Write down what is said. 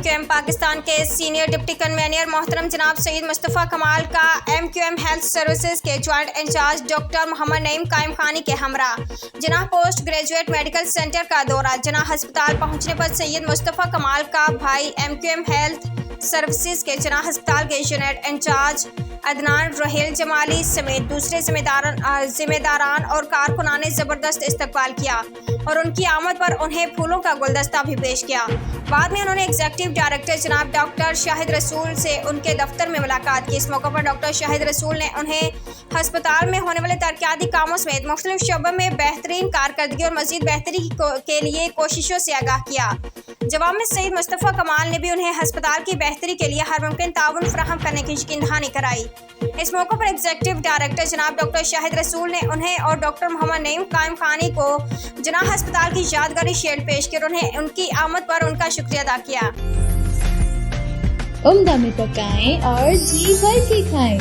MQM Pakistan کے senior deputy convener محترم جناب سید مصطفیٰ کمال کا MQM ہیلتھ سروسز کے جوائنٹ انچارج ڈاکٹر محمد نعیم قائم خانی کے ہمراہ جناح پوسٹ گریجویٹ میڈیکل سینٹر کا دورہ۔ جناح ہسپتال پہنچنے پر سید مصطفیٰ کمال کا بھائی MQM ہیلتھ سروسز کے جناح ہسپتال کے یونٹ انچارج عدنان رحیل جمالی سمیت دوسرے ذمہ داران اور کارکنان نے زبردست استقبال کیا اور ان کی آمد پر انہیں پھولوں کا گلدستہ بھی پیش کیا۔ بعد میں انہوں نے ایگزیکٹو ڈائریکٹر جناب ڈاکٹر شاہد رسول سے ان کے دفتر میں ملاقات کی۔ اس موقع پر ڈاکٹر شاہد رسول نے انہیں ہسپتال میں ہونے والے ترقیاتی کاموں سمیت مختلف شعبوں میں بہترین کارکردگی اور مزید بہتری کے لیے کوششوں سے آگاہ کیا۔ جواب میں سید مصطفیٰ کمال نے بھی انہیں ہسپتال کی بہتری کے لیے ہر ممکن تعاون فراہم کرنے کی یقین دہانی کرائی۔ اس موقع پر ایگزیکٹو ڈائریکٹر جناب ڈاکٹر شاہد رسول نے انہیں اور ڈاکٹر محمد نعیم قائم خانی کو جناح ہسپتال کی یادگاری شیلڈ پیش کر انہیں ان کی آمد پر ان کا شکریہ ادا کیا۔ عمدہ میں پکائیں اور جی بھر کے کھائیں۔